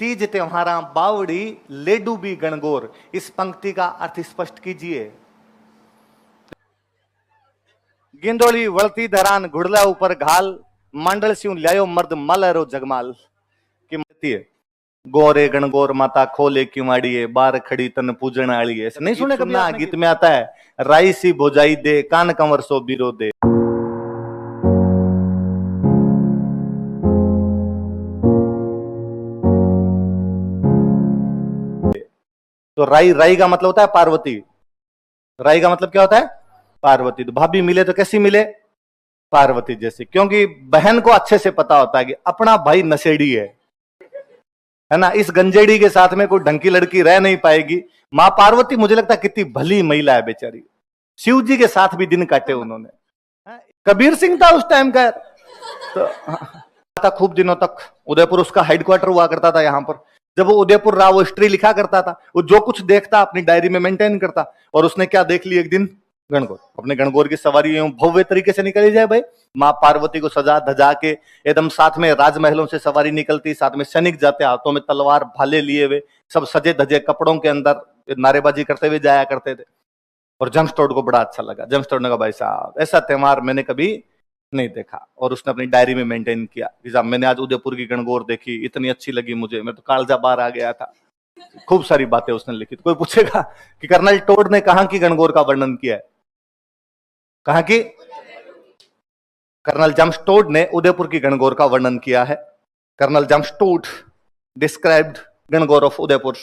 तीज त्योहारा बावड़ी लेडू भी गणगौर, इस पंक्ति का अर्थ स्पष्ट कीजिए। गिंदोली वळती धरान घुड़ला ऊपर घाल, मंडल स्यू ल्यायो मर्द मलरो जगमाल। की मती है गोरे गणगौर माता खोले किवाड़िए, बार खड़ी तन पूजन आड़िए। ऐसे नहीं सुने कभी? गीत में आता है राई सी भोजाई दे, कान कंवर सो बिरो दे। तो राई, राई का मतलब होता है पार्वती। राई का मतलब क्या होता है? पार्वती। तो भाभी मिले तो कैसी मिले? पार्वती जैसी। क्योंकि बहन को अच्छे से पता होता है कि अपना भाई नशेड़ी है ना, इस गंजेड़ी के साथ में कोई ढंग की लड़की रह नहीं पाएगी। मां पार्वती मुझे लगता है कितनी भली महिला है बेचारी, शिव जी के साथ भी दिन काटे उन्होंने। कबीर सिंह था उस टाइम का, तो था खूब दिनों तक। उदयपुर उसका हेडक्वार्टर हुआ करता था। यहां पर जब वो उदयपुर रहा, वो हिस्ट्री लिखा करता था। वो जो कुछ देखता अपनी डायरी में मेंटेन करता। और उसने क्या देख लिया एक दिन? गणगौर। अपने गणगौर की सवारी भव्य तरीके से निकली जाए भाई, मां पार्वती को सजा धजा के एकदम, साथ में राजमहलों से सवारी निकलती, साथ में सैनिक जाते हाथों में तलवार भाले लिए हुए, सब सजे धजे कपड़ों के अंदर नारेबाजी करते हुए जाया करते थे। और जेम्स टोड को बड़ा अच्छा लगा। जेम्स टोड ने कहा भाई साहब ऐसा त्योहार मैंने कभी नहीं देखा। और उसने अपनी डायरी में मेंटेन किया कि साहब मैंने आज उदयपुर की गणगौर देखी, इतनी अच्छी लगी मुझे, मैं तो कालजा बाहर आ गया था। खूब सारी बातें उसने लिखी। तो कोई पूछेगा कि कर्नल टोड ने कहां की गणगौर का वर्णन किया है? कहां की? कर्नल जेम्स टोड ने उदयपुर की गणगौर का वर्णन किया है। Colonel James Tod described Gangaur of Udaipur.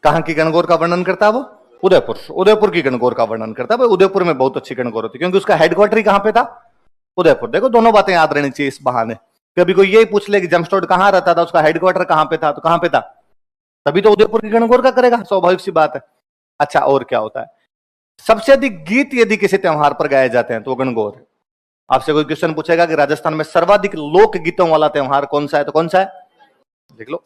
कहां की गणगौर का वर्णन करता है वो? उदयपुर। उदयपुर की गणगौर का वर्णन करता है। उदयपुर में बहुत अच्छी गणगौर होती है, क्योंकि उसका हेडक्वार्टर ही कहां पे था? उदयपुर। देखो दोनों बातें याद रहनी चाहिए इस बहाने। कभी कोई यही पूछ ले कि जेम्स टोड कहां रहता था, उसका हेडक्वार्टर कहां पे था, तो कहां पे था? तभी तो उदयपुर की गणगौर का करेगा, स्वाभाविक सी बात है। अच्छा, और क्या होता है? सबसे अधिक गीत यदि किसी त्योहार पर गाए जाते हैं तो वो गणगौर है। आपसे कोई क्वेश्चन पूछेगा कि राजस्थान में सर्वाधिक लोक गीतों वाला त्योहार कौन सा है, तो कौन सा है? देख लो,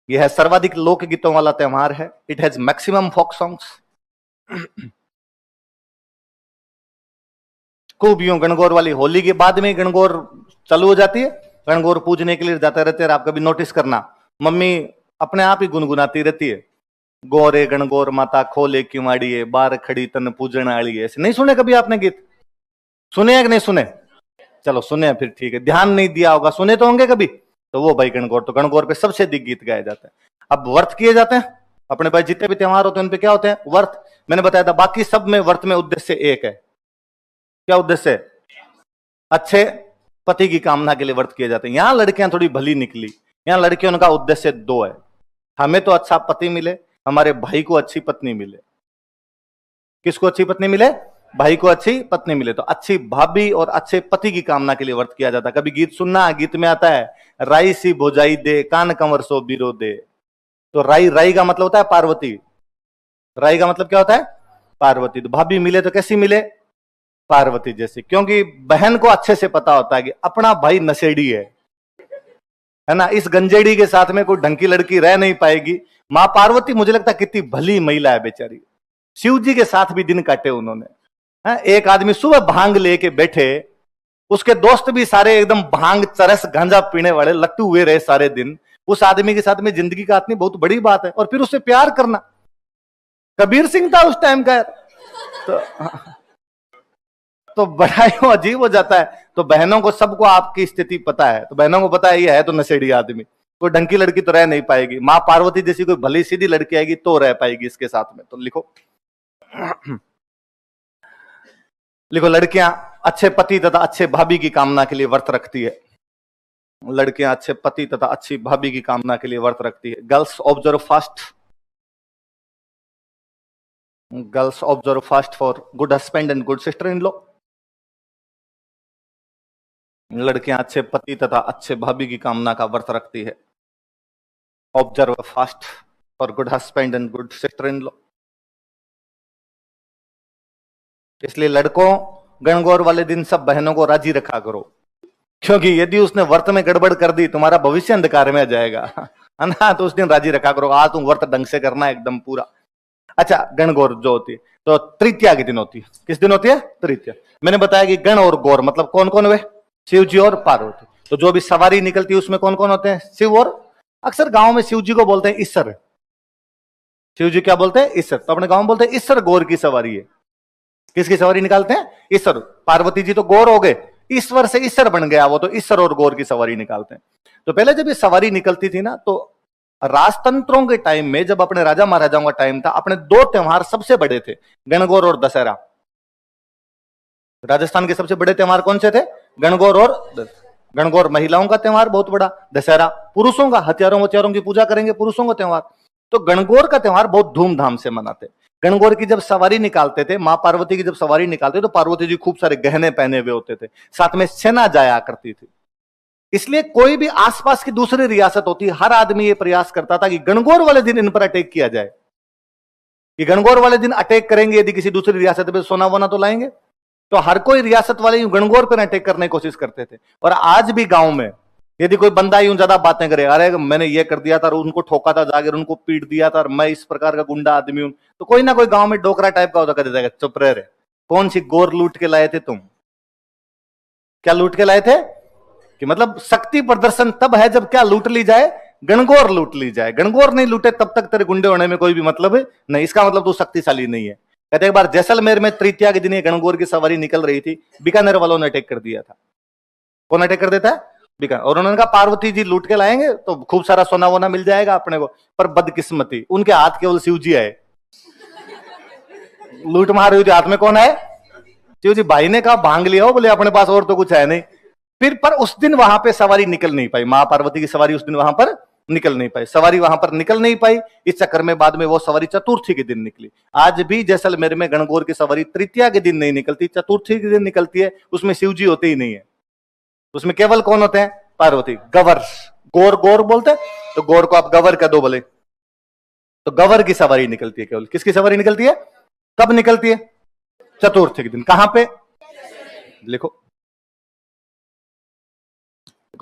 यह है सर्वाधिक लोक गीतों वाला त्योहार है। It has maximum folk songs. खूब यूं गणगौर वाली होली के बाद में गणगौर चालू हो जाती है। गणगौर पूजने के लिए जाते रहते हैं। आप कभी नोटिस करना, मम्मी अपने आप ही गुनगुनाती रहती है, गोरे गणगौर माता खोले किवाड़िए, बार खड़ी तन पूजन आड़िए। ऐसे नहीं सुने कभी आपने गीत? सुने या कि नहीं सुने? चलो सुने फिर ठीक है, ध्यान नहीं दिया होगा, सुने तो होंगे कभी। तो वो भाई गणगौर, तो गणगौर पे सबसे अधिक गीत गाए जाते हैं। अब व्रत किए जाते हैं अपने पास, जितने भी त्योहार होते हैं उन पे क्या होते हैं? व्रत। मैंने बताया था बाकी सब में व्रत में उद्देश्य एक है। क्या उद्देश्य? अच्छे पति की कामना के लिए व्रत किए जाते हैं। यहां लड़कियां थोड़ी भली निकली। यहां लड़कियों का उद्देश्य दो है, हमें तो अच्छा पति मिले, हमारे भाई को अच्छी पत्नी मिले। किसको अच्छी पत्नी मिले? भाई को अच्छी पत्नी मिले। तो अच्छी भाभी और अच्छे पति की कामना के लिए व्रत किया जाता है। कभी गीत सुनना, गीत में आता है राई सी भोजाई दे, कान कंवर सो बिरो दे। तो राई, राई का मतलब होता है पार्वती। राई का मतलब क्या होता है? पार्वती। तो भाभी मिले तो कैसी मिले? पार्वती जैसी। क्योंकि बहन को अच्छे से पता होता है कि अपना भाई नशेड़ी है ना, इस गंजेड़ी के साथ में कोई ढंग की लड़की रह नहीं पाएगी। मां पार्वती मुझे लगता है कितनी भली महिला है बेचारी, शिव जी के साथ भी दिन काटे उन्होंने। एक आदमी सुबह भांग लेके बैठे, उसके दोस्त भी सारे एकदम भांग चरस गांजा पीने वाले लट्टू हुए रहे सारे दिन। उस आदमी के साथ में जिंदगी काटनी बहुत बड़ी बात है, और फिर उससे प्यार करना। कबीर सिंह था उस टाइम का, तो बड़ा ही अजीब हो जाता है। तो बहनों को, सबको आपकी स्थिति पता है, तो बहनों को पता है ये है तो नशेड़ी आदमी, कोई ढंग की लड़की तो रह नहीं पाएगी। मां पार्वती जैसी कोई भली सीधी लड़की आएगी तो रह पाएगी इसके साथ में। तो लिखो लिखो, लड़कियां अच्छे पति तथा अच्छे भाभी की कामना के लिए व्रत रखती है। लड़कियां अच्छे पति तथा अच्छी भाभी की कामना के लिए व्रत रखती है। Girls observe fast, girls observe fast for good husband and good sister in law. लड़कियां अच्छे पति तथा अच्छे भाभी की कामना का व्रत रखती है। Observe fast for good husband and good sister in law. इसलिए लड़कों, गणगौर वाले दिन सब बहनों को राजी रखा करो, क्योंकि यदि उसने व्रत में गड़बड़ कर दी तुम्हारा भविष्य अंधकार में आ जाएगा, है ना। तो उस दिन राजी रखा करो, आज तुम व्रत ढंग से करना एकदम पूरा। अच्छा, गणगौर जो होती है तो तृतीया के दिन होती है। किस दिन होती है? तृतीया। मैंने बताया कि गण और गौर मतलब कौन कौन हुए? शिव जी और पार्वती। तो जो भी सवारी निकलती है उसमें कौन कौन होते हैं? शिव और अक्सर गांव में शिव जी को बोलते हैं ईश्वर। शिव जी क्या बोलते हैं? ईश्वर। तो अपने गांव में बोलते हैं ईश्वर गौर की सवारी है। किसकी सवारी निकालते हैं? ईश्वर। पार्वती जी तो गौर हो गए, ईश्वर से ईश्वर बन गया वो, तो ईश्वर और गौर की सवारी निकालते हैं। तो पहले जब ये सवारी निकलती थी ना, तो राजतंत्रों के टाइम में, जब अपने राजा महाराजाओं का टाइम था, अपने दो त्योहार सबसे बड़े थे, गणगौर और दशहरा। राजस्थान के सबसे बड़े त्योहार कौन से थे? गणगौर और गणगौर महिलाओं का त्योहार बहुत बड़ा, दशहरा पुरुषों का, हथियारों की पूजा करेंगे, पुरुषों का त्योहार। तो गणगौर का त्योहार बहुत धूमधाम से मनाते। गणगौर की जब सवारी निकालते थे, मां पार्वती की जब सवारी निकालते, तो पार्वती जी खूब सारे गहने पहने हुए होते थे, साथ में सेना जाया करती थी। इसलिए कोई भी आसपास की दूसरी रियासत होती, हर आदमी ये प्रयास करता था कि गणगौर वाले दिन इन पर अटैक किया जाए, कि गणगौर वाले दिन अटैक करेंगे, यदि किसी दूसरी रियासत पे सोना वोना तो लाएंगे। तो हर कोई रियासत वाले गणगौर पर अटैक करने की कोशिश करते थे। और आज भी गांव में यदि कोई बंदा यूं ज्यादा बातें करे, अरे मैंने ये कर दिया था, उनको ठोका था जाकर, उनको पीट दिया था, और मैं इस प्रकार का गुंडा आदमी हूं, तो कोई ना कोई गांव में डोकरा टाइप का होता, कर देता, चुप रह रे, कौन सी गौर लूट के लाए थे तुम? क्या लूट के लाए थे? कि मतलब शक्ति प्रदर्शन तब है जब क्या लूट ली जाए? गणगौर लूट ली जाए। गणगौर नहीं लूटे तब तक तेरे गुंडे होने में कोई भी मतलब नहीं, इसका मतलब तू शक्तिशाली नहीं है। कहते एक बार जैसलमेर में तृतीया के दिन ये गणगौर की सवारी निकल रही थी, बीकानेर वालों ने अटैक कर दिया था। कौन अटैक कर देता है? बीकानेर। और उन्होंने कहा पार्वती जी लूट के लाएंगे तो खूब सारा सोना वोना मिल जाएगा अपने को, पर बदकिस्मती उनके हाथ केवल शिव जी आए। लूट मार हुई थी, हाथ में कौन आए? शिव जी। भाई ने कहा भांग लिया हो, बोले अपने पास और तो कुछ है नहीं। फिर पर उस दिन वहां पे सवारी निकल नहीं पाई, मां पार्वती की सवारी उस दिन वहां पर निकल नहीं पाई, सवारी वहां पर निकल नहीं पाई। इस चक्कर में बाद में वो सवारी चतुर्थी के दिन निकली। आज भी जैसलमेर में गणगौर की सवारी तृतीया के दिन नहीं निकलती, चतुर्थी के दिन निकलती है। उसमें शिव जी होते ही नहीं है, उसमें केवल कौन होते हैं? पार्वती। गवर, गौर गौर बोलते हैं, तो गौर को आप गवर कह दो बोले, तो गवर की सवारी निकलती है। केवल किसकी सवारी निकलती है? कब निकलती है? चतुर्थी के दिन। कहां पे? लिखो,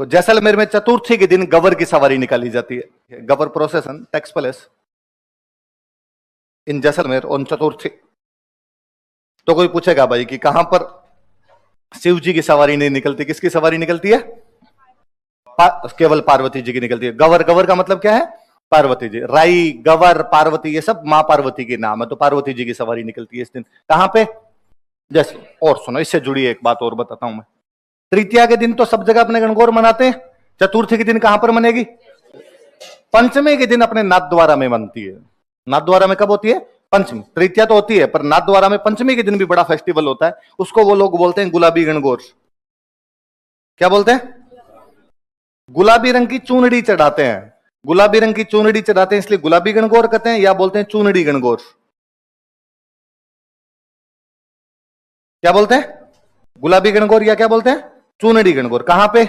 जैसलमेर में चतुर्थी के दिन गवर की सवारी निकाली जाती है। Gavar procession takes place in Jaisalmer on Chaturthi. तो कोई पूछेगा भाई कि कहां पर शिव जी की सवारी नहीं निकलती, किसकी सवारी निकलती है? केवल पार्वती जी की निकलती है। गवर, गवर का मतलब क्या है? पार्वती जी। राई, गवर, पार्वती, ये सब मां पार्वती के नाम है, तो पार्वती जी की सवारी निकलती है इस दिन। कहां पे? जैसे। और सुनो, इससे जुड़ी एक बात और बताता हूं मैं। तृतीया के दिन तो सब जगह अपने गणगौर मनाते हैं, चतुर्थी के दिन कहां पर मनेगी? पंचमी के दिन अपने नाथद्वारा में बनती है। नाथद्वारा में कब होती है? पंचमी। तृतीया तो होती है, पर नाथद्वारा में पंचमी के दिन भी बड़ा फेस्टिवल होता है। उसको वो लोग बोलते हैं गुलाबी गणगौर। क्या बोलते हैं? गुलाबी रंग की चूनड़ी चढ़ाते हैं। गुलाबी रंग की चूनड़ी चढ़ाते हैं, इसलिए गुलाबी गणगौर कहते हैं, या बोलते हैं चूनड़ी गणगौर। क्या बोलते हैं? गुलाबी गणगौर, या क्या बोलते हैं? चूनड़ी गणगौर। कहां पे?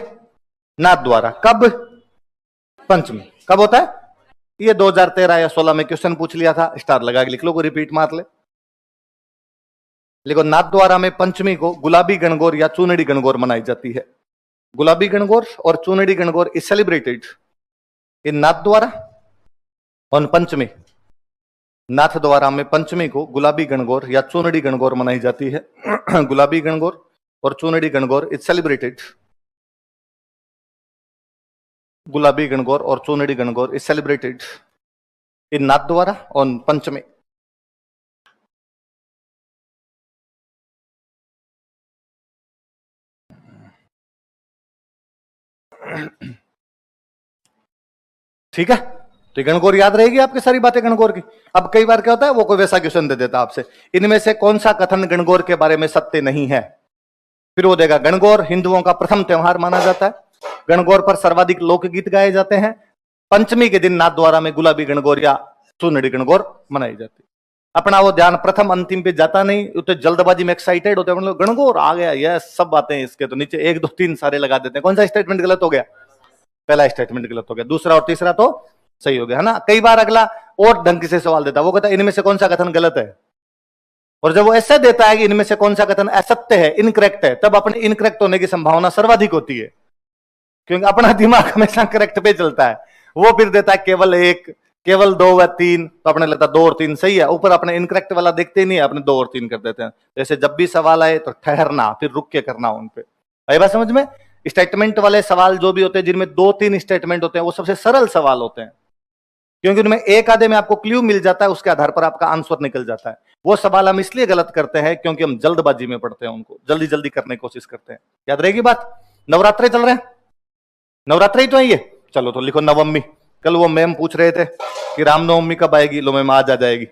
नाथद्वारा। कब? पंचमी। कब होता है? ये 2013 या 16 में क्वेश्चन पूछ लिया था, स्टार लगा के लिख लो, को रिपीट मार ले। देखो, नाथद्वारा में पंचमी को गुलाबी गणगौर या चूनड़ी गणगौर मनाई जाती है। गुलाबी गणगौर और Chunri Gangaur is celebrated in Nathdwara on Panchami. Nathdwara में पंचमी को गुलाबी गणगौर या चूनड़ी गणगौर मनाई जाती है। गुलाबी गणगौर और चूनड़ी गणगौर इज सेलिब्रेटेड। गुलाबी गणगौर और Chunri Gangaur is celebrated in Nathdwara on Panchami. ठीक है, तो गणगौर याद रहेगी आपकी सारी बातें गणगौर की। अब कई बार क्या होता है, वो कोई वैसा क्वेश्चन दे देता आपसे, इनमें से कौन सा कथन गणगौर के बारे में सत्य नहीं है? फिर वो देगा गणगौर हिंदुओं का प्रथम त्यौहार माना जाता है, गणगौर पर सर्वाधिक लोकगीत गाए जाते हैं, पंचमी के दिन नाथद्वारा में गुलाबी गणगौर या चूनड़ी गणगौर मनाई जाती है। अपना वो ध्यान प्रथम अंतिम पे जाता नहीं, तो जल्दबाजी में एक्साइटेड होते हैं, गणगौर आ गया, यह सब बातें इसके, तो नीचे 1 2 3 सारे लगा देते हैं। कौन सा स्टेटमेंट गलत हो गया? पहला स्टेटमेंट गलत हो गया, दूसरा और तीसरा तो सही हो गया, है ना। कई बार अगला और ढंग से सवाल देता है, वो कहता है इनमें से कौन सा कथन गलत है, और जब वो ऐसा देता है कि इनमें से कौन सा कथन असत्य है, इनकरेक्ट है, तब अपने इनकरेक्ट होने की संभावना सर्वाधिक होती है, क्योंकि अपना दिमाग हमेशा करेक्ट पे चलता है। वो फिर देता है केवल 1, केवल 2 व 3, तो अपने लगता है 2 और 3 सही है, ऊपर अपने इनकरेक्ट वाला देखते ही नहीं है, अपने 2 और 3 कर देते हैं। जैसे जब भी सवाल आए तो ठहरना, फिर रुक के करना उन पे। आई बात समझ में? स्टेटमेंट वाले सवाल जो भी होते हैं जिनमें 2-3 स्टेटमेंट होते हैं वो सबसे सरल सवाल होते हैं, क्योंकि उनमें एक आधे में आपको क्लू मिल जाता है, उसके आधार पर आपका आंसर निकल जाता है। वो सवाल हम इसलिए गलत करते हैं क्योंकि हम जल्दबाजी में पढ़ते हैं, उनको जल्दी जल्दी करने की कोशिश करते हैं। याद रहेगी बात। नवरात्रे चल रहे हैं, नवरात्रे ही तो है ये। चलो तो लिखो नवमी। कल वो मैम पूछ रहे थे कि रामनवमी कब आएगी, लो मैम आज आ जाएगी।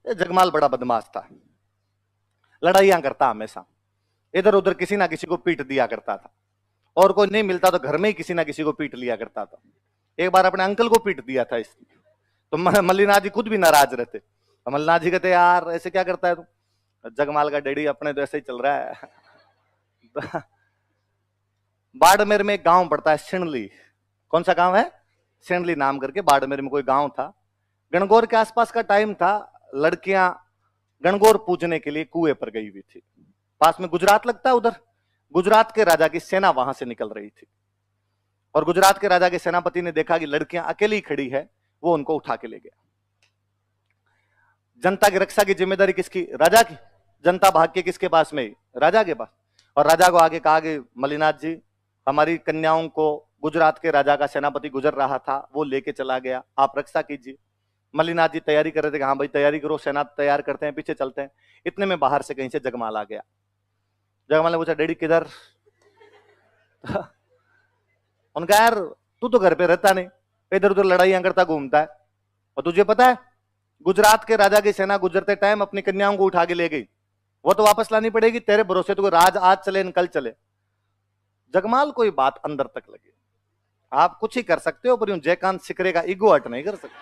जगमाल बड़ा बदमाश था, लड़ाइयां करता हमेशा, इधर उधर किसी ना किसी को पीट दिया करता था, और कोई नहीं मिलता तो घर में ही किसी ना किसी को पीट लिया करता था। एक बार अपने अंकल को पीट दिया था इसने, तो मल्लीनाथ जी खुद भी नाराज रहते। मल्लीनाथ जी कहते यार ऐसे क्या करता है तू, जगमाल का डैडी अपने तो ऐसे ही चल रहा है। बाड़मेर में एक गांव पड़ता है सिणली, कौन सा गांव है, सिणली नाम करके बाड़मेर में कोई गांव था। गणगौर के आसपास का टाइम था, लड़कियां गणगौर पूजने के लिए कुएं पर गई हुई थी। पास में गुजरात लगता है, उधर गुजरात के राजा की सेना वहां से निकल रही थी, और गुजरात के राजा के सेनापति ने देखा कि लड़कियां अकेली खड़ी है, वो उनको उठा के ले गया। जनता की रक्षा की जिम्मेदारी किसकी, राजा की। जनता भाग के किसके पास में, राजा के पास। और राजा को आगे कहा कि मल्लीनाथ जी हमारी कन्याओं को गुजरात के राजा का सेनापति गुजर रहा था, वो लेके चला गया, आप रक्षा कीजिए। मल्लीनाथ जी तैयारी कर रहे थे कि हाँ भाई तैयारी करो, सेना तैयार करते हैं, पीछे चलते हैं। इतने में बाहर से कहीं से जगमाल आ गया। जगमाल ने पूछा डैडी किधर। उनका यार तू तो घर पे रहता नहीं, इधर उधर लड़ाइयां करता घूमता है, और तुझे पता है गुजरात के राजा की सेना गुजरते टाइम अपनी कन्याओं को उठा के ले गई, वो तो वापस लानी पड़ेगी, तेरे भरोसे तो राज आज चले न कल चले। जगमाल कोई बात अंदर तक लगी, आप कुछ ही कर सकते हो पर यूं जयकांत सिकरे का ईगो हट नहीं कर सकते,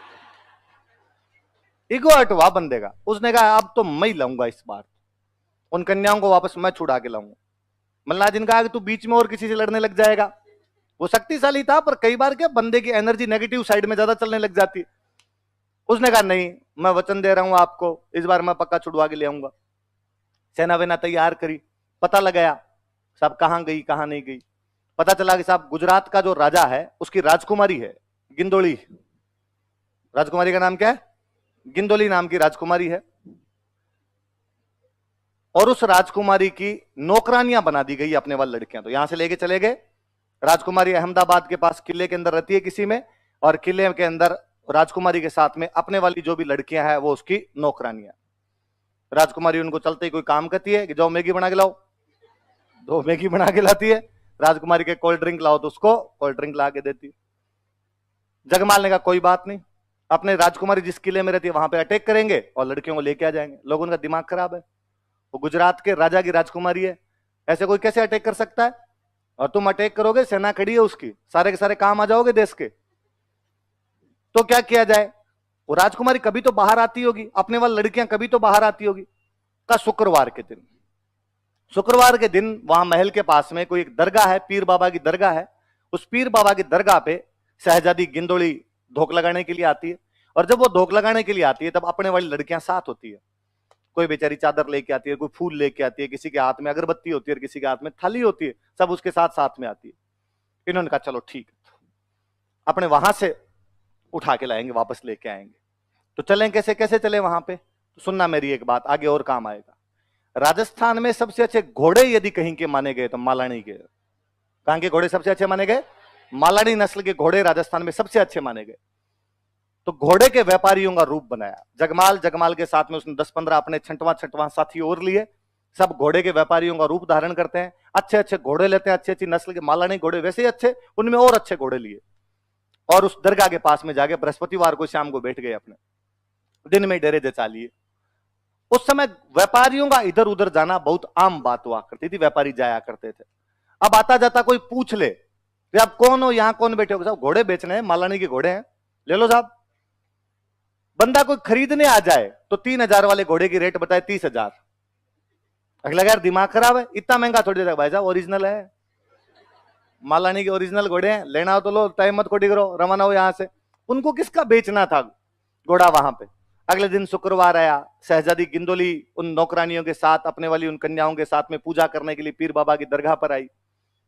ईगो हट हुआ बंदे का। उसने कहा अब तो मैं लाऊंगा इस बार, उन कन्याओं को वापस मैं छुड़ा के लाऊंगा। मल्लाह जी ने कहा कि तू बीच में और किसी से लड़ने लग जाएगा। वो शक्तिशाली था पर कई बार क्या बंदे की एनर्जी नेगेटिव साइड में ज्यादा चलने लग जाती है। उसने कहा नहीं, मैं वचन दे रहा हूं आपको, इस बार मैं पक्का छुड़वा के ले आऊंगा। सेना वेना तैयार करी, पता लगाया साहब कहां गई कहां नहीं गई। पता चला कि साहब गुजरात का जो राजा है उसकी राजकुमारी है गिंदोली, राजकुमारी का नाम क्या है, गिंदोली नाम की राजकुमारी है, और उस राजकुमारी की नौकरानियां बना दी गई अपने वाली लड़कियां। तो यहां से लेके चले गए, राजकुमारी अहमदाबाद के पास किले के अंदर रहती है किसी में, और किले के अंदर राजकुमारी के साथ में अपने वाली जो भी लड़कियां हैं वो उसकी नौकरानियां। राजकुमारी उनको चलते ही कोई काम करती है कि जाओ मैगी बना के लाओ, दो मैगी बना के लाती है। राजकुमारी के कोल्ड ड्रिंक लाओ तो उसको कोल्ड ड्रिंक ला के देती है। जगमाल ने कहा कोई बात नहीं, अपने राजकुमारी जिस किले में रहती है वहां पे अटैक करेंगे और लड़कियों को लेके आ जाएंगे। लोगों का दिमाग खराब है, वो गुजरात के राजा की राजकुमारी है, ऐसे कोई कैसे अटैक कर सकता है, और तुम अटैक करोगे, सेना खड़ी है उसकी, सारे के सारे काम आ जाओगे देश के। तो क्या किया जाए, वो राजकुमारी कभी तो बाहर आती होगी, अपने वाली लड़कियां कभी तो बाहर आती होगी। का शुक्रवार के दिन, शुक्रवार के दिन वहां महल के पास में कोई एक दरगाह है, पीर बाबा की दरगाह है। उस पीर बाबा की दरगाह पे शहजादी गिंदोली धोख लगाने के लिए आती है, और जब वो धोख लगाने के लिए आती है तब अपने वाली लड़कियां साथ होती है। कोई बेचारी चादर लेके आती है, कोई फूल लेके आती है, किसी के हाथ में अगरबत्ती होती है और किसी के हाथ में थाली होती है, सब उसके साथ साथ में आती है। इन्होंने कहा चलो ठीक है, अपने वहां से उठा के लाएंगे, वापस लेके आएंगे। तो चलें कैसे, कैसे चले वहां पे, तो सुनना मेरी एक बात, आगे और काम आएगा। राजस्थान में सबसे अच्छे घोड़े यदि कहीं के माने गए तो मालानी के। कहां के घोड़े सबसे अच्छे माने गए, मालानी नस्ल के घोड़े राजस्थान में सबसे अच्छे माने गए। तो घोड़े के व्यापारियों का रूप बनाया जगमाल, जगमाल के साथ में उसने 10-15 अपने छंटवा साथी और लिए, सब घोड़े के व्यापारियों का रूप धारण करते हैं, अच्छे अच्छे घोड़े लेते हैं, अच्छी अच्छी नस्ल के मालानी घोड़े, वैसे ही अच्छे, उनमें और अच्छे घोड़े लिए, और उस दरगाह के पास में जाके बृहस्पतिवार को शाम को बैठ गए, अपने दिन में डेरे जचा लिए। उस समय व्यापारियों का इधर उधर जाना बहुत आम बात हुआ करती थी, व्यापारी जाया करते थे। अब आता जाता कोई पूछ ले कि आप कौन हो, यहां कौन बैठे हो, साहब घोड़े बेचने हैं, मालानी के घोड़े हैं, ले लो साहब। बंदा कोई खरीदने आ जाए तो 3,000 वाले घोड़े की रेट बताए 30,000। अगला यार दिमाग खराब है, इतना महंगा थोड़ी देता, भाई साहब ओरिजिनल है, मालानी के ओरिजिनल घोड़े हैं, लेना हो तो लो, टाइम मत खोटी करो, रवाना हो यहां से। उनको किसका बेचना था घोड़ा वहां पे। अगले दिन शुक्रवार आया, शहजादी गिंदोली उन नौकरानियों के साथ, अपने वाली उन कन्याओं के साथ में पूजा करने के लिए पीर बाबा की दरगाह पर आई।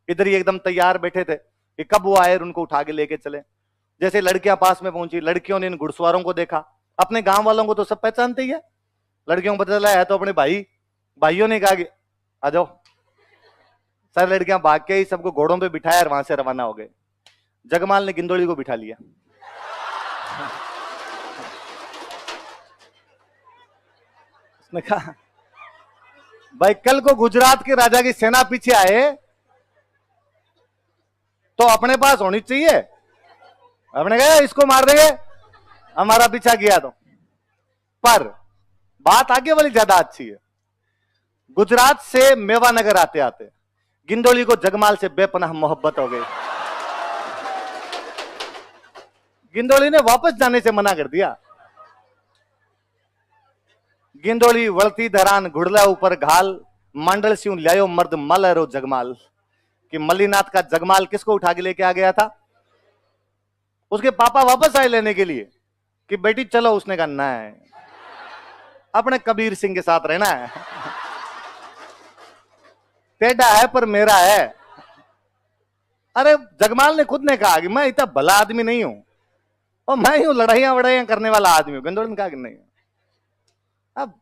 इधर ही एकदम तैयार बैठे थे कि कब वो आए और उनको उठा के लेके चले। जैसे लड़कियां पास में पहुंची, लड़कियों ने इन घुड़सवारों को देखा, अपने गांव वालों को तो सब पहचानते ही है, लड़कियों को पता चला है तो अपने भाई, भाइयों ने कहा कि आ जाओ, सारी लड़कियां भाग के ही सबको घोड़ों पे बिठाया और वहां से रवाना हो गए। जगमाल ने गिंदोली को बिठा लिया। उसने कहा भाई कल को गुजरात के राजा की सेना पीछे आए तो अपने पास होनी चाहिए। अपने कहा इसको मार देंगे हमारा पीछा किया तो। पर बात आगे वाली ज्यादा अच्छी है। गुजरात से मेवानगर आते आते गिंदोली को जगमाल से बेपनाह मोहब्बत हो गई। गिंदोली ने वापस जाने से मना कर दिया। गिंदोली वळती धरान घुड़ला ऊपर घाल, मंडल स्यू लायो मर्द मलरो जगमाल। कि मल्लीनाथ का जगमाल किसको उठा के लेके आ गया था? उसके पापा वापस आए लेने के लिए कि बेटी चलो। उसने कहा नहीं, अपने कबीर सिंह के साथ रहना है। टेढ़ा है पर मेरा है। अरे जगमाल ने खुद ने कहा कि मैं इतना भला आदमी नहीं हूं और मैं यूं लड़ाइयां वड़ाइयां करने वाला आदमी हूं। गिंदोली ने कहा कि नहीं, अब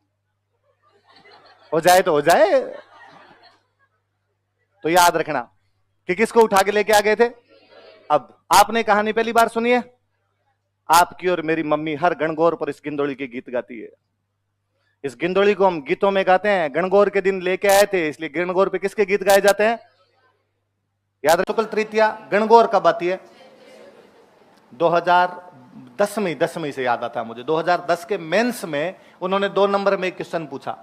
हो जाए तो हो जाए। तो याद रखना कि किसको उठा के लेके आ गए थे। अब आपने कहानी पहली बार सुनी है। आपकी और मेरी मम्मी हर गणगौर पर इस गिंदोली के गीत गाती है। इस गिंदोली को हम गीतों में गाते हैं। गणगौर के दिन लेके आए थे, इसलिए गणगौर पे किसके गीत गाए जाते हैं? याद रखो। शुक्ल तृतीया गणगौर कब आती है? 2010 से याद आता है मुझे। 2010 के मेंस में उन्होंने 2 नंबर में एक क्वेश्चन पूछा,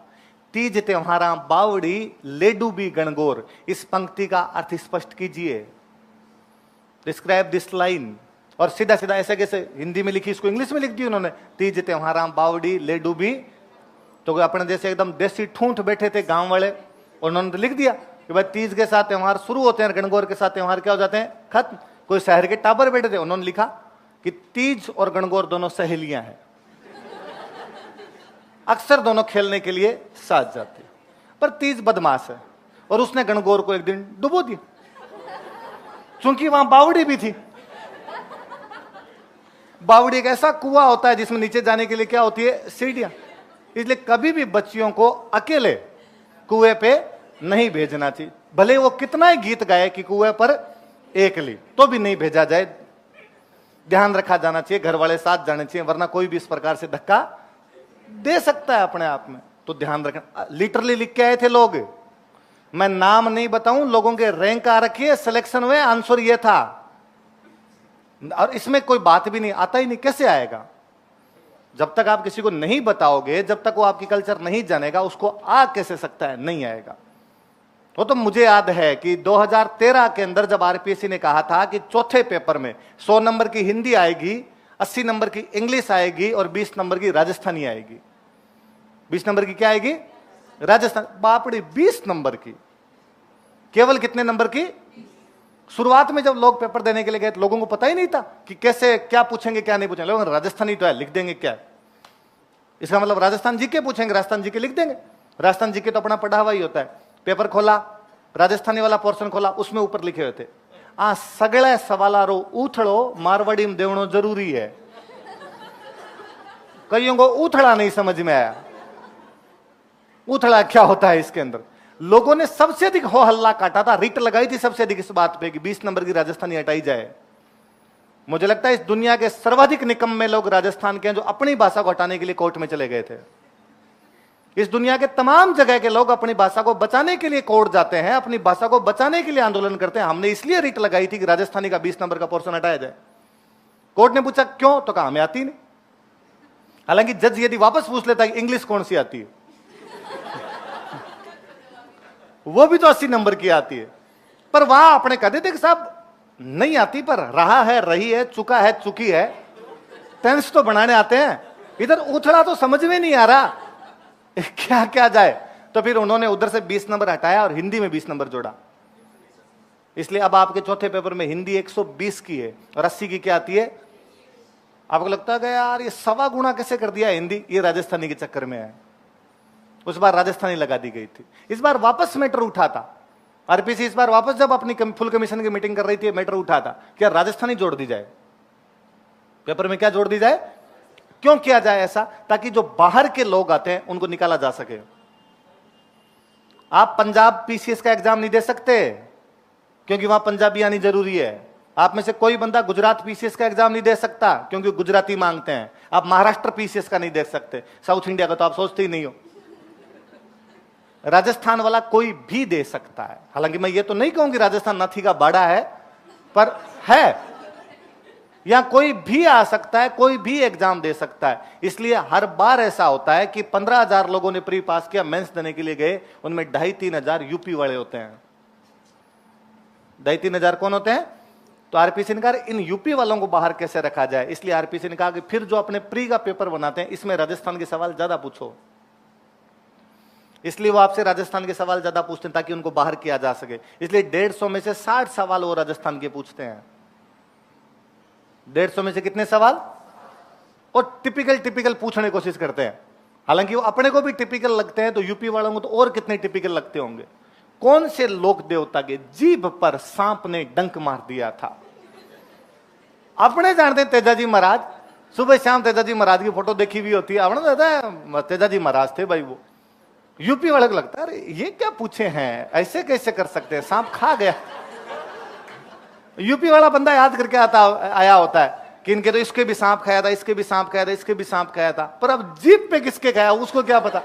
तीज त्योहारा बावड़ी लेडू भी गणगौर। इस पंक्ति का अर्थ स्पष्ट कीजिए, डिस्क्राइब दिस लाइन। और सीधा सीधा ऐसे कैसे हिंदी में लिखी, इसको इंग्लिश में लिख दी उन्होंने, तीज त्योहारा बावड़ी लेडू भी। तो अपने जैसे एकदम देसी ठूंठ बैठे थे गांव वाले, उन्होंने तो लिख दिया कि भाई तीज के साथ त्योहार शुरू होते हैं, गणगौर के साथ त्योहार क्या हो जाते हैं? खत्म। कोई शहर के टाबर बैठे थे, उन्होंने लिखा कि तीज और गणगौर दोनों सहेलियां हैं, अक्सर दोनों खेलने के लिए साथ जाते। पर तीज बदमाश है और उसने गणगौर को एक दिन डुबो दिया, क्योंकि वहां बावड़ी भी थी। बावड़ी एक ऐसा कुआं होता है जिसमें नीचे जाने के लिए क्या होती है? सीढ़ियां। इसलिए कभी भी बच्चियों को अकेले कुएं पे नहीं भेजना चाहिए। भले वो कितना ही गीत गाए कि कुएं पर एकली, तो भी नहीं भेजा जाए। ध्यान रखा जाना चाहिए, घर वाले साथ जाने चाहिए, वरना कोई भी इस प्रकार से धक्का दे सकता है अपने आप में। तो ध्यान रखना। लिटरली लिख के आए थे लोग, मैं नाम नहीं बताऊं, लोगों के रैंक आ रखी है, सिलेक्शन हुए, आंसर ये था। और इसमें कोई बात भी नहीं, आता ही नहीं, कैसे आएगा? जब तक आप किसी को नहीं बताओगे, जब तक वो आपकी कल्चर नहीं जानेगा, उसको आ कैसे सकता है? नहीं आएगा। वो तो मुझे याद है कि 2013 के अंदर जब आरपीएससी ने कहा था कि चौथे पेपर में 100 नंबर की हिंदी आएगी, 80 नंबर की इंग्लिश आएगी और 20 नंबर की राजस्थानी आएगी। 20 नंबर की क्या आएगी? राजस्थान। बापड़ी 20 नंबर की, केवल कितने नंबर की? शुरुआत में जब लोग पेपर देने के लिए गए तो लोगों को पता ही नहीं था कि कैसे क्या पूछेंगे क्या नहीं पूछेंगे। लोग राजस्थानी तो है, लिख देंगे क्या है? इसका मतलब राजस्थान जीके पूछेंगे, राजस्थान जीके लिख देंगे। राजस्थान जीके तो अपना पढ़ा हुआ ही होता है। पेपर खोला, राजस्थानी वाला पोर्शन खोला, उसमें ऊपर लिखे हुए थे सगळे सवालारो उथड़ो मारवाड़ी में देवणो जरूरी है। कईयों को उथड़ा नहीं समझ में आया, उथड़ा क्या होता है इसके अंदर। लोगों ने सबसे अधिक हो हल्ला काटा था, रिट लगाई थी सबसे अधिक इस बात पे कि 20 नंबर की राजस्थानी हटाई जाए। मुझे लगता है इस दुनिया के सर्वाधिक निकम्मे लोग राजस्थान के हैं, जो अपनी भाषा को हटाने के लिए कोर्ट में चले गए थे। इस दुनिया के तमाम जगह के लोग अपनी भाषा को बचाने के लिए कोर्ट जाते हैं, अपनी भाषा को बचाने के लिए आंदोलन करते हैं। हमने इसलिए रिट लगाई थी कि राजस्थानी का 20 नंबर का पोर्शन हटाया जाए। कोर्ट ने पूछा क्यों, तो कहा हमें आती नहीं। हालांकि जज यदि वापस पूछ लेता कि इंग्लिश कौन सी आती है, वो भी तो 80 नंबर की आती है। पर वहां अपने कह देते कि साहब नहीं आती, पर रहा है, रही है, चुका है, चुकी है, टेंस तो बनाने आते हैं। इधर उथड़ा तो समझ में नहीं आ रहा क्या क्या जाए। तो फिर उन्होंने उधर से 20 नंबर हटाया और हिंदी में 20 नंबर जोड़ा। इसलिए अब आपके चौथे पेपर में हिंदी 120 की है और 80 की क्या आती है? आपको लगता है यार ये 1.25 गुना कैसे कर दिया हिंदी? ये राजस्थानी के चक्कर में है। उस बार राजस्थानी लगा दी गई थी, इस बार वापस मैटर उठा था। आरपीसी इस बार वापस जब अपनी फुल कमीशन की मीटिंग कर रही थी, मैटर उठा था क्या राजस्थानी जोड़ दी जाए पेपर में। क्या जोड़ दी जाए? क्यों किया जाए ऐसा? ताकि जो बाहर के लोग आते हैं उनको निकाला जा सके। आप पंजाब पीसीएस का एग्जाम नहीं दे सकते क्योंकि वहां पंजाबी आनी जरूरी है। आप में से कोई बंदा गुजरात पीसीएस का एग्जाम नहीं दे सकता क्योंकि गुजराती मांगते हैं। आप महाराष्ट्र पीसीएस का नहीं दे सकते, साउथ इंडिया का तो आप सोचते ही नहीं हो। राजस्थान वाला कोई भी दे सकता है। हालांकि मैं ये तो नहीं कहूंगी राजस्थान नथी का बाड़ा है, पर है, यहां कोई भी आ सकता है, कोई भी एग्जाम दे सकता है। इसलिए हर बार ऐसा होता है कि 15,000 लोगों ने प्री पास किया, मेंस देने के लिए गए, उनमें 2,500-3 हजार यूपी वाले होते हैं। 2,500-3 हजार कौन होते हैं? तो आरपीसी ने कहा इन यूपी वालों को बाहर कैसे रखा जाए, इसलिए आरपीसी ने कहा कि फिर जो अपने प्री का पेपर बनाते हैं इसमें राजस्थान के सवाल ज्यादा पूछो। इसलिए वो आपसे राजस्थान के सवाल ज्यादा पूछते हैं ताकि उनको बाहर किया जा सके। इसलिए 150 में से 60 सवाल वो राजस्थान के पूछते हैं। 150 में से कितने सवाल? और टिपिकल पूछने की कोशिश करते हैं। हालांकि वो अपने को भी टिपिकल लगते हैं तो यूपी वालों को तो और कितने टिपिकल लगते होंगे। कौन से लोक देवता के जीभ पर सांप ने डंक मार दिया था? अपने जानते हैं तेजाजी महाराज, सुबह शाम तेजाजी महाराज की फोटो देखी हुई होती है, अपने कहता है तेजाजी महाराज थे भाई वो। यूपी वाले को लगता है अरे ये क्या पूछे हैं, ऐसे कैसे कर सकते हैं, सांप खा गया। यूपी वाला बंदा याद करके आया होता है कि इनके तो इसके भी सांप खाया था, इसके भी सांप खाया था, इसके भी सांप खाया था, पर अब जीप पे किसके खाया उसको क्या पता।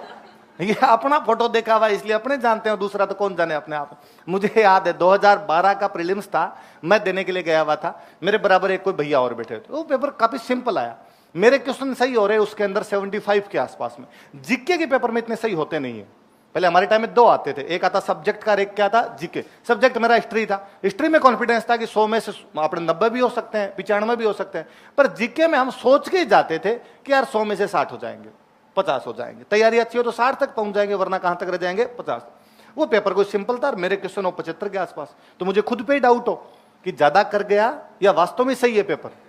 ये अपना फोटो देखा हुआ इसलिए अपने जानते हैं, दूसरा तो कौन जाने अपने आप। मुझे याद है 2012 का प्रीलिम्स था, मैं देने के लिए गया हुआ था, मेरे बराबर एक कोई भैया और बैठे थे। वो पेपर काफी सिंपल आया, मेरे क्वेश्चन सही हो रहे, उसके अंदर 75 के आसपास में। जीके के पेपर में इतने सही होते नहीं है। पहले हमारे टाइम में 2 आते थे, एक आता सब्जेक्ट का, एक क्या था जीके। सब्जेक्ट मेरा हिस्ट्री था, हिस्ट्री में कॉन्फिडेंस था कि 100 में से अपने 90 भी हो सकते हैं, 95 भी हो सकते हैं। पर जीके में हम सोच के ही जाते थे कि यार 100 में से 60 हो जाएंगे, 50 हो जाएंगे, तैयारी अच्छी हो तो 60 तक पहुंच जाएंगे, वरना कहां तक रह जाएंगे 50। वो पेपर कोई सिंपल था, मेरे क्वेश्चन हो 75 के आसपास। तो मुझे खुद पे ही डाउट हो कि ज्यादा कर गया या वास्तव में सही है पेपर।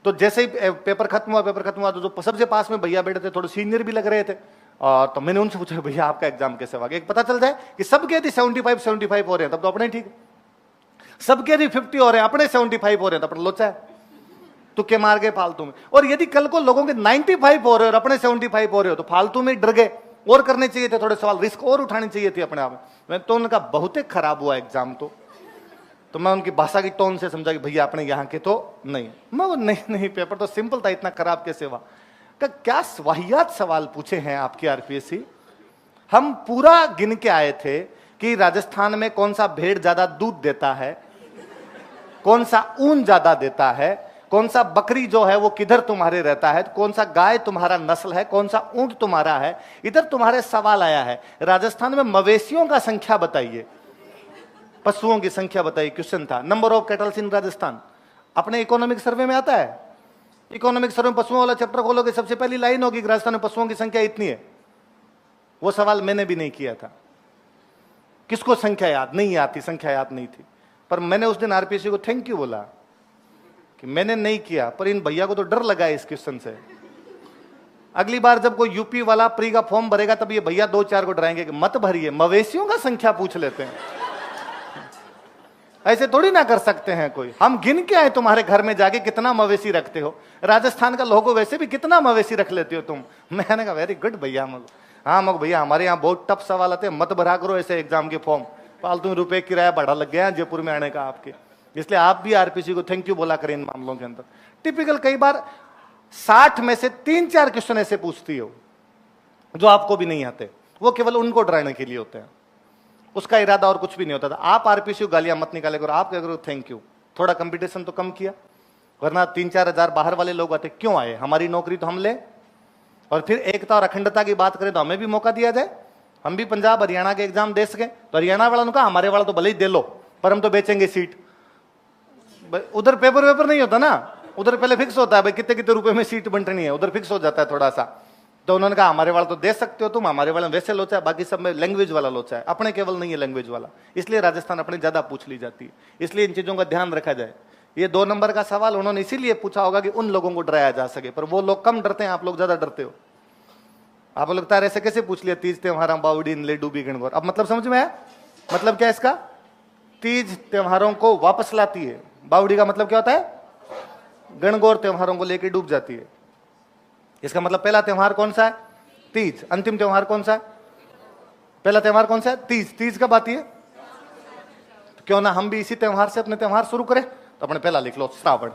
तो जैसे ही पेपर खत्म हुआ तो जो सबसे पास में भैया बैठे थे, थोड़े सीनियर भी लग रहे थे, और तो मैंने उनसे पूछा भैया आपका एग्जाम कैसे हुआ? एक पता चल जाए कि सबके यदि 75 हो रहे हैं तब तो अपने ठीक, सबके यदि 50 हो रहे हैं, अपने 75 हो रहे हैं, तो अपने लोचा है, तुक्के मार गए फालतू में। और यदि कल को लोगों के 95 हो रहे हो और अपने 75 हो रहे हो तो फालतू में डर गए, और करने चाहिए थे थोड़े सवाल, रिस्क और उठानी चाहिए थी अपने आप में। तो उनका बहुत ही खराब हुआ एग्जाम। तो मैं उनकी भाषा की टोन से समझा कि भैया अपने यहाँ के तो नहीं। मैं वो नहीं पेपर तो सिंपल था, इतना खराब कैसे हुआ? क्या वाहियात सवाल पूछे हैं आपके आरपीएससी। हम पूरा गिन के आए थे कि राजस्थान में कौन सा भेड़ ज्यादा दूध देता है, कौन सा ऊन ज्यादा देता है, कौन सा बकरी जो है वो किधर तुम्हारे रहता है, कौन सा गाय तुम्हारा नस्ल है, कौन सा ऊंट तुम्हारा है। इधर तुम्हारे सवाल आया है राजस्थान में मवेशियों का संख्या बताइए, पशुओं की संख्या बताइए, क्वेश्चन था। नंबर ऑफ कैटल्स इन राजस्थान, अपने इकोनॉमिक सर्वे में आता है। इकोनॉमिक सर्वे में पशुओं वाला चैप्टर खोलोगे, सबसे पहली लाइन होगी कि राजस्थान में पशुओं की संख्या इतनी है। वो सवाल मैंने भी नहीं किया था। किसको संख्या याद नहीं आती? संख्या याद नहीं थी। पर मैंने उस दिन आरपीएससी को थैंक यू बोला कि मैंने नहीं किया, पर इन भैया को तो डर लगा है इस क्वेश्चन से। अगली बार जब कोई यूपी वाला प्री का फॉर्म भरेगा तब ये भैया 2-4 को डराएंगे कि मत भरिए, मवेशियों का संख्या पूछ लेते हैं। ऐसे थोड़ी ना कर सकते हैं कोई। हम गिन के आए तुम्हारे घर में जाके कितना मवेशी रखते हो। राजस्थान का लोगों वैसे भी कितना मवेशी रख लेते हो तुम। मैंने कहा वेरी गुड भैया। हाँ मग भैया हमारे यहाँ बहुत टफ सवाल आते हैं, मत भरा करो ऐसे एग्जाम के फॉर्म, फालतू में रुपए किराया बढ़ा लग गया जयपुर में आने का आपके। इसलिए आप भी आरपीसी को थैंक यू बोला करें इन मामलों के अंदर। टिपिकल कई बार 60 में से 3-4 क्वेश्चन ऐसे पूछती हो जो आपको भी नहीं आते, वो केवल उनको डराने के लिए होते हैं, उसका इरादा और कुछ भी नहीं होता था। आप आरपीसी गालियां मत निकाले करो, आप क्या करो थैंक यू, थोड़ा कंपटीशन तो कम किया, वरना 3-4 हजार बाहर वाले लोग आते, क्यों आए? हमारी नौकरी तो हम ले। और फिर एकता और अखंडता की बात करें तो हमें भी मौका दिया जाए, हम भी पंजाब हरियाणा के एग्जाम दे सके। तो हरियाणा वाला ने कहा हमारे वाला तो भले ही दे लो, पर हम तो बेचेंगे सीट। उधर पेपर वेपर नहीं होता ना, उधर पहले फिक्स होता है भाई कितने कितने रुपए में सीट बंटनी है, उधर फिक्स हो जाता है थोड़ा सा। तो उन्होंने कहा हमारे वाला तो दे सकते हो तुम, हमारे वाले वैसे लोचा है, बाकी सब में लैंग्वेज वाला लोचा है, अपने केवल नहीं है लैंग्वेज वाला। इसलिए राजस्थान अपने ज्यादा पूछ ली जाती है। इसलिए इन चीजों का ध्यान रखा जाए। ये 2 नंबर का सवाल उन्होंने इसीलिए पूछा होगा कि उन लोगों को डराया जा सके, पर वो लोग कम डरते हैं, आप लोग ज्यादा डरते हो। आपको लगता है ऐसे कैसे पूछ लिया, तीज त्योहार बावड़ी ले डूबी गणगौर। अब मतलब समझ में आया? मतलब क्या इसका? तीज त्योहारों को वापस लाती है, बावड़ी का मतलब क्या होता है? गणगौर त्योहारों को लेकर डूब जाती है। इसका मतलब पहला त्योहार कौन सा है? तीज। अंतिम त्योहार कौन सा है? पहला त्योहार कौन सा है? तीज। तीज कब आती है? तो क्यों ना हम भी इसी त्योहार से अपने त्योहार शुरू करें। तो अपने पहला लिख लो, श्रावण।